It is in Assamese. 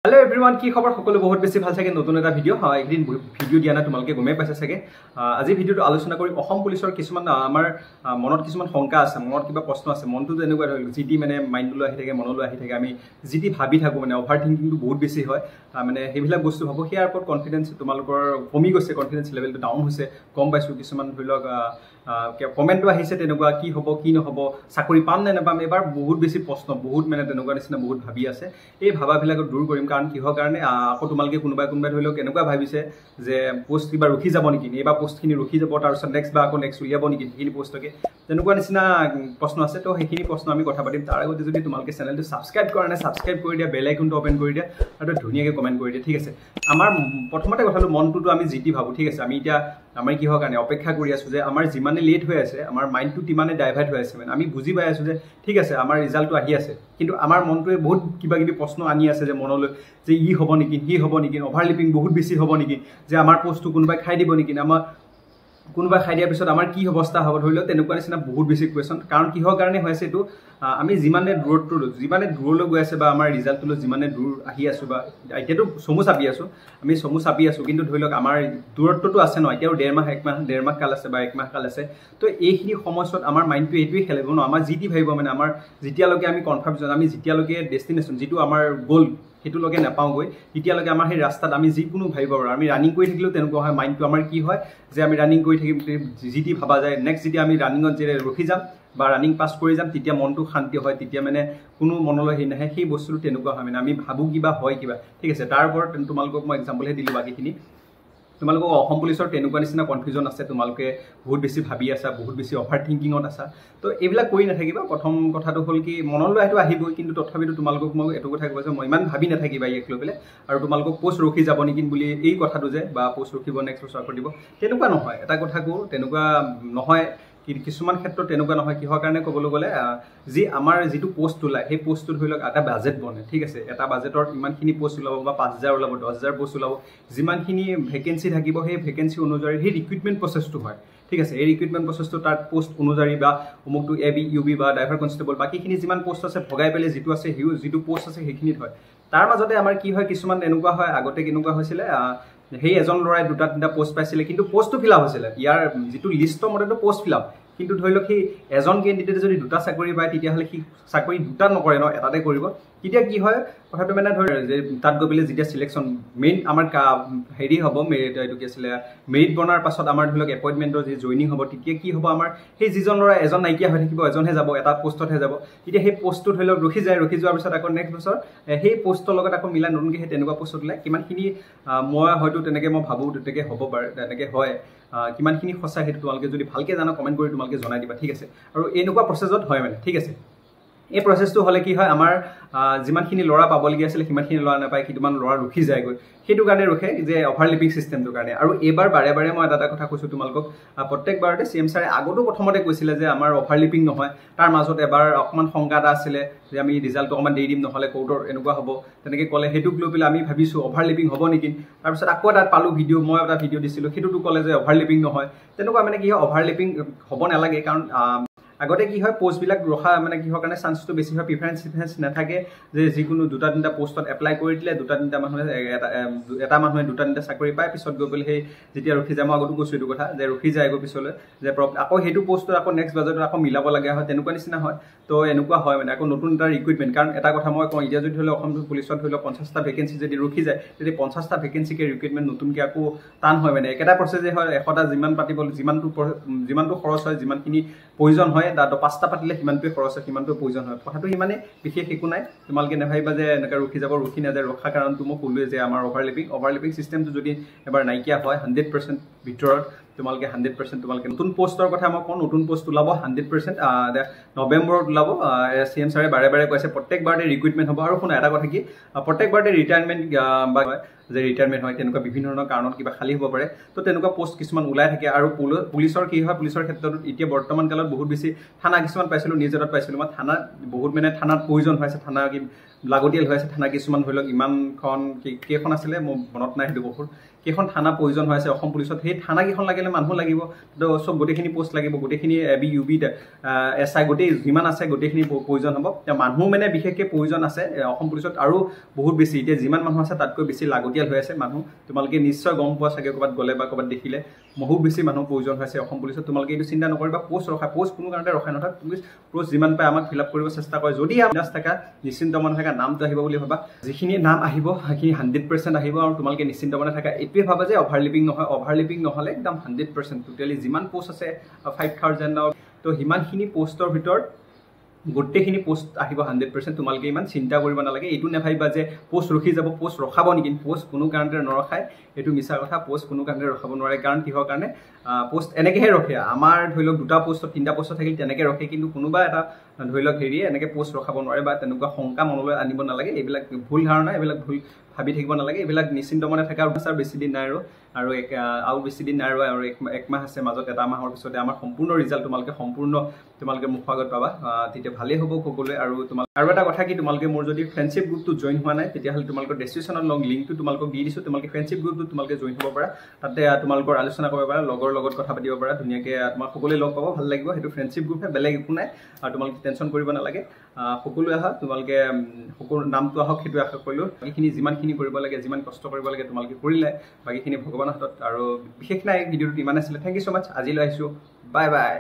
Hello everyone, কি খবৰ সকলো বহুত বেছি ভাল থাকে নতুন এটা ভিডিও একদিন ভিডিও দিয়া না তোমালকে গমে পাইছা সাগে আজি ভিডিওটো আলোচনা কৰি অসম পুলিচৰ কিছুমান আমাৰ মনত কিছুমান শংকা আছে মনত কিবা প্ৰশ্ন আছে মনটো এনেকুৱা হৈ জিটি মানে মাইন্ডলৈ আহি থাকে মনলৈ আহি থাকে আমি জিটি ভাবি থাকো মানে ওভাৰ থিংকিংটো বহুত বেছি হয় মানে হেবিলাক বস্তু ভাবো হিয়াৰ ওপৰত কনফিডেন্স তোমালোকৰ কমি গৈছে কনফিডেন্স লেভেলটো ডাউন হৈছে কম পাইছো কিছুমান ধৰিলক কমেন্টটো আহিছে তেনেকুৱা কি হ'ব কি নহব চাকৰি পাম নে নাপাম এবাৰ বহুত বেছি প্ৰশ্ন বহুত মানে তেনেকুৱা নিচিনা বহুত ভাবি আছে এই ভাবাবিলাকক দূৰ কৰিম কাৰণ কিহৰ কাৰণে আকৌ তোমালকে কোনোবাই ধৰিলক এনেকুৱা ভাবিছে যে পোষ্ট কিবা ৰখি যাব নেকি এবা পোষ্টখিনি ৰখি যাব তাৰ পিছত নেক্সট বা আকৌ নেক্সট উলিয়াব নেকি সেইখিনি পোষ্টকে তেনেকুৱা নিচিনা প্ৰশ্ন আছে তো সেইখিনি প্ৰশ্ন আমি কথা পাতিম তাৰ আগতে যদি তোমালকে চেনেলটো সাবস্ক্ৰাইব কৰা নাই সাবস্ক্ৰাইব কৰি দিয়া বেল আইকনটো ওপেন কৰি দিয়া আৰু ধুনীয়াকৈ কমেন্ট কৰি দিয়া ঠিক আছে আমাৰ প্ৰথমতে কথাটো মনটোটো আমি জিটি ভাবো ঠিক আছে আমি এতিয়া আমাৰ কিহৰ কাৰণে অপেক্ষা কৰি আছো যে আমাৰ যিমানে লেট হৈ আছে আমাৰ মাইন্ডটো তিমানে ডাইভাৰ্ট হৈ আছে মানে আমি বুজি পাই আছো যে ঠিক আছে আমাৰ ৰিজাল্টটো আহি আছে কিন্তু আমাৰ মনটোৱে বহুত কিবা কিবি প্ৰশ্ন আনি আছে যে মনলৈ যে ই হ'ব নেকি হি হ'ব নেকি ওভাৰলিপিং বহুত বেছি হ'ব নেকি যে আমাৰ পোষ্টটো কোনোবাই খাই দিব নেকি আমাৰ কোনোবাই খাই দিয়াৰ পিছত আমাৰ কি অৱস্থা হ'ব ধৰিলো তেনেকুৱা নিচিনা বহুত বেছি কোৱেশ্যন কাৰণ কিহৰ কাৰণে হৈছে এটো আমি যিমানে দূৰলৈ গৈ আছে বা আমাৰ ৰিজাল্টটো যিমানে দূৰ আহি আছো বা এতিয়াতো সমু চাপি আছো কিন্তু ধৰিলক আমাৰ দূৰত্বটো আছে ন এতিয়াও ডেৰ মাহ কাল আছে বা এক মাহ কাল আছে তো এইখিনি সময়ত আমাৰ মাইন্ডটো এইটোৱে খেলিব ন আমাৰ জিটি ভাবিব মানে আমাৰ যেতিয়ালৈকে আমি কনফাৰ্মেশ্যন আমি যেতিয়ালৈকে ডেষ্টিনেশ্যন যেটো আমাৰ গোল হেতু লগে নাপাওঁগৈ তেতিয়ালৈকে আমাৰ সেই ৰাস্তাত আমি যিকোনো ভাবিব পাৰো আমি ৰানিং কৰি থাকিলেও তেনেকুৱা হয় মাইন্ডটো আমাৰ কি হয় যে আমি ৰানিং কৰি থাকিম জিটি ভাবা যায় নেক্সট যেতিয়া আমি ৰানিঙত যে ৰখি যাম বা ৰানিং পাছ কৰি যাম তেতিয়া মনটো শান্তি হয় তেতিয়া মানে কোনো মনলৈ হে নাহে সেই বস্তুটো তেনেকুৱা হয় মানে আমি ভাবো কিবা হয় কিবা ঠিক আছে তাৰ ওপৰত তোমালোকক মই এক্সাম্পল হে দিলো বাকিখিনি তোমালোকক অসম পুলিচৰ তেনেকুৱা নিচিনা কনফিউজন আছে তোমালোকে বহুত বেছি ভাবি আছা বহুত বেছি অভাৰ থিংকিঙত আছা তো এইবিলাক কৰি নাথাকিবা প্ৰথম কথাটো হ'ল কি মনলৈ এইটো আহিবই কিন্তু তথাপিতো তোমালোকক মই এটো কথা কৈছো মই ইমান ভাবি নাথাকিবা ইয়াক লৈ পেলে আৰু তোমালোকক পোষ্ট ৰখি যাব নেকি বুলি এই কথাটো যে বা পোষ্ট ৰখিব নেক্সট বছৰ কৰিব তেনেকুৱা নহয় এটা কথা কো তেনেকুৱা নহয় কিছুমান ক্ষেত্ৰত তেনেকুৱা নহয় কিহৰ কাৰণে ক'বলৈ গ'লে যি আমাৰ যেটো পোষ্ট ওলাই সেই পোষ্টটো ধৰিলক এটা বাজেট বনে ঠিক আছে এটা বাজেটৰ ইমানখিনি পোষ্ট ওলাব বা 5000 ওলাব 10000 পোষ্ট ওলাব যিমানখিনি ভেকেন্সি থাকিব সেই ভেকেন্সি অনুযায়ী সেই ৰিক্ৰুটমেন্ট প্ৰসেসটো হয় ঠিক আছে এই ৰিক্ৰুটমেন্ট প্ৰসেসটো তাৰ পোষ্ট অনুযায়ী বা অমুকটো এবি ইউবি বা ড্ৰাইভাৰ কনষ্টেবল বাকিখিনি যিমান পোষ্ট আছে ভগাই পেলে যেটো আছে যেটো পোষ্ট আছে সেইখিনিত হয় তাৰ মাজতে আমাৰ কি হয় কিছুমান এনেকুৱা হয় আগতে কেনেকুৱা হৈছিল সেই এজন লৰাই দুটা তিনটা পোষ্ট পাইছিল কিন্তু পোষ্টটো ফিলআপ হৈছিল ইয়াৰ যেটো লিষ্টৰ মতেটো পোষ্ট ফিলআপ কিন্তু ধৰিলক কি এজন ক্যান্ডিডেটে যদি দুটা চাকৰি পায় তেতিয়া হলে কি চাকৰি দুটা নকৰে ন এটাতে কৰিব তেতিয়া কি হয় কথাটো মানে ধৰ যে তাত গবিলে যেতিয়া সিলেকশন মেইন আমাৰ হেৰি হ'ব মেৰিট এটো কি আছিল মেৰিট বনাৰ পাছত আমাৰ ধৰিলক এপইন্টমেন্টৰ যে জয়নিং হ'ব তেতিয়া কি হ'ব আমাৰ সেই যিজন লৰা এজন নাইকিয়া হৈ থাকিব এজনহে যাব এটা পোষ্টতহে যাব তেতিয়া সেই পোষ্টটো ধৰিলক ৰখি যোৱাৰ পিছত আকৌ নেক্সট বছৰ সেই পোষ্টৰ লগত আকৌ মিলা নতুনকে সেই তেনেকুৱা পোষ্টত লাই কিমানখিনি মই হয়তো তেনেকে মই ভাবো তেনেকে হ'ব পাৰে তেনেকে হয় কিমানখিনি সঁচা হেতু তোমালকে যদি ভালকে জানা কমেন্ট কৰি তোমালকে জনাই দিবা ঠিক আছে আৰু এনেকুৱা প্ৰসেসত হয় মানে ঠিক আছে এই প্ৰসেসটো হলে কি হয় আমাৰ যিমানখিনি লৰা পাবলগীয়া আছিল কিমানখিনি লৰা নাপায় কিমান লৰা ৰখি যায়গৈ হেতু কাৰণে ৰখে যে ওভাৰলিপিং সিস্টেমটো কাৰণে আৰু এবাৰ বাৰে মই এটা কথা কৈছো তোমালকক প্ৰত্যেকবাৰতে সিএম ছাৰে আগতো প্ৰথমতে কৈছিল যে আমাৰ ওভাৰলিপিং নহয় তাৰ মাজত এবাৰ অকমান সংঘাত আছিল যে আমি ৰিজাল্টটো অকমান দেৰি দিম নহলে কোৰ্টৰ এনেকুৱা হ'ব তেনেকে কলে হেতুক লৈ পেলাই আমি ভাবিছো ওভাৰলিপিং হ'ব নেকি তাৰ পিছত আকৌ এটা পালো ভিডিও মই এটা ভিডিও দিছিলো হেতুটো কলে যে ওভাৰলিপিং নহয় তেনেকুৱা মানে কি হয় ওভাৰলিপিং হ'ব নালাগে কাৰণ আগতে কি হয় পোষ্ট বিলাক ৰখা মানে কিহৰ কাৰণে চান্সটো বেছি হয় প্ৰিফাৰেন্স নাথাকে যে যিকোনো দুটা তিনটা পোষ্টত এপ্লাই কৰি দিলে দুটা তিনটা মানুহে এটা মানুহে দুটা তিনটা চাকৰি পায় পিছত গৈ পেলে সেই যেতিয়া ৰখি যাম আগতো কৈছো এইটো কথা যে ৰখি যায় গৈ পিছলৈ যে আকৌ হেতু পোষ্টৰ আকৌ নেক্সট বাজেটত আকৌ মিলাব লগা হয় তেনেকুৱা নিচিনা হয় তো এনেকুৱা হয় মানে আকৌ নতুন এটা ৰিক্ৰুটমেন্ট কাৰণ এটা কথা মই কওঁ এতিয়া যদি ধৰিলে অসম পুলিচত ধৰিলে 50টা ভেকেন্সি যদি ৰখি যায় তেতিয়া 50টা ভেকেন্সিকে ৰিক্ৰুটমেন্ট নতুনকে আকৌ টান হয় মানে একেটা প্ৰসেসে হয় 100টা যিমান পাতিব যিমানটো খৰচ হয় যিমানখিনি প্ৰয়োজন হয় দাটো 5টা পাতিলে কিমানটোৱে খৰচ হয় কিমানটো প্ৰয়োজন হয় কথাটো ইমানে বিশেষ একো নাই তোমালকে নেভাইবা যে এনেকা ৰখি নাযায় ৰখা কাৰণটো মই কলোৱে যে আমাৰ ওভাৰলিপিং সিস্টেমটো যদি এবাৰ নাইকিয়া হয় 100% ভিতৰত তোমালকে 100% তোমালকে নতুন পোষ্টৰ কথা মই কোন নতুন পোষ্ট ওলাব 100% নৱেম্বৰত ওলাব সিএম ছাৰে বাৰে কৈছে প্ৰত্যেকবাৰতে ৰিক্ৰুটমেন্ট হ'ব আৰু শুনা এটা কথা কি প্ৰত্যেকবাৰতে ৰিটায়াৰমেন্ট বা যে ৰিটায়াৰমেন্ট হয় তেনেকুৱা বিভিন্ন ধৰণৰ কাৰণত কিবা খালি হ'ব পাৰে তো তেনেকুৱা পোষ্ট কিছুমান ওলাই থাকে আৰু পুলিচৰ কি হয় পুলিচৰ ক্ষেত্ৰত এতিয়া বৰ্তমান কালত বহুত বেছি থানা কিছুমান পাইছিলো নিজৰত পাইছিলো মই থানা বহুত মানে থানাত প্ৰয়োজন হৈছে থানা কি লাগতিয়াল হৈ আছে থানা কিছুমান ধৰিলক ইমানখন কেইখন আছিল মোৰ মনত নাই হেতু বহুত কেইখন থানা প্ৰয়োজন হৈ আছে অসম পুলিচত সেই থানা কেইখন লাগিলে মানুহ লাগিব তো সব গোটেইখিনি পোষ্ট লাগিব গোটেইখিনি এবি ইউবি এছআই গোটেই যিমান আছে গোটেইখিনি প্ৰয়োজন হ'ব মানুহ মানে বিশেষকৈ প্ৰয়োজন আছে অসম পুলিচত আৰু বহুত বেছি এতিয়া যিমান মানুহ আছে তাতকৈ বেছি লাগতিয়াল হৈ আছে মানুহ তোমালোকে নিশ্চয় গম পোৱা চাগে ক'ৰবাত গ'লে বা ক'ৰবাত দেখিলে বহুত বেছি মানুহ প্ৰয়োজন হৈছে অসম পুলিচত তোমালোকে এইটো চিন্তা নকৰিবা পোষ্ট ৰখা পোষ্ট কোনো কাৰণতে ৰখাই নথকা তুমি পোষ্ট যিমান পায় আমাক ফিল আপ কৰিব চেষ্টা কৰে যদি বিন্দাছ থাকা নিশ্চিন্ত মনে থাকা নামটো আহিব বুলি ভাবা যিখিনি নাম আহিব সেইখিনি 100% আহিব আৰু তোমালোকে নিশ্চিন্ত মনে থাকা এইটোৱে ভাবা যে অভাৰলিপিং নহয় অভাৰলিপিং নহ'লে একদম 100% টোটেলি যিমান পোষ্ট আছে 5000 তো সিমানখিনি পোষ্টৰ ভিতৰত গোটেইখিনি পোষ্ট আহিব 100% তোমালোকে ইমান চিন্তা কৰিব নালাগে এইটো নেভাবিবা যে পোষ্ট ৰখি যাব পোষ্ট ৰখাব নেকি পোষ্ট কোনো কাৰণতে নৰখায় এইটো মিছা কথা পোষ্ট কোনো কাৰণতে ৰখাব নোৱাৰে কাৰণ কিহৰ কাৰণে পোষ্ট এনেকৈহে ৰখে আমাৰ ধৰি লওক দুটা পোষ্টত তিনিটা পোষ্টত থাকিলে তেনেকৈ ৰখে কিন্তু কোনোবা এটা ধৰি লওক হেৰিয়ে এনেকৈ পোষ্ট ৰখাব নোৱাৰে বা তেনেকুৱা শংকা মনলৈ আনিব নালাগে এইবিলাক ভুল ধাৰণা এইবিলাক ভুল ভাবি থাকিব নালাগে এইবিলাক নিশ্চিন্ত মনে থকা আৰু বেছি দিন নাই আৰু বেছি দিন নাই আৰু এক মাহ আছে মাজত এটা মাহৰ পিছতে আমাৰ সম্পূৰ্ণ ৰিজাল্ট তোমালোকে মুখৰ আগত পাবা তেতিয়া ভালেই হ'ব সকলোৱে আৰু এটা কথা কি তোমালোকে মোৰ যদি ফ্ৰেণ্ডশ্বিপ গ্ৰুপটো জইন হোৱা নাই তেতিয়াহ'লে তোমালোকৰ ডেছক্ৰিপশ্যনত লিংকটো তোমালোকক দি দিছোঁ তোমালোকে ফ্ৰেণ্ডশ্বিপ গ্ৰুপটো তোমালোকে জইন হ'ব পাৰা তাতে তোমালোকৰ আলোচনা কৰিব পাৰা লগৰ লগত কথা পাতিব পাৰা ধুনীয়াকৈ তোমাক সকলোৱে লগ পাব ভাল লাগিব সেইটো ফ্ৰেণ্ডশ্বিপ গ্ৰুপহে বেলেগ একো নাই আৰু তোমালোকে টেনশ্যন কৰিব নালাগে সকলোৱে আহা তোমালোকে সকলো নামটো আহক সেইটো আশা কৰিলোঁ বাকীখিনি যিমানখিনি কৰিব লাগে যিমান কষ্ট কৰিব লাগে তোমালোকে কৰিলে বাকীখিনি ভগৱানৰ হাতত আৰু বিশেষ নাই ভিডিঅ'টো ইমান আছিলে থেংক ইউ ছ' মাছ আজিলৈ আহিছোঁ বাই বাই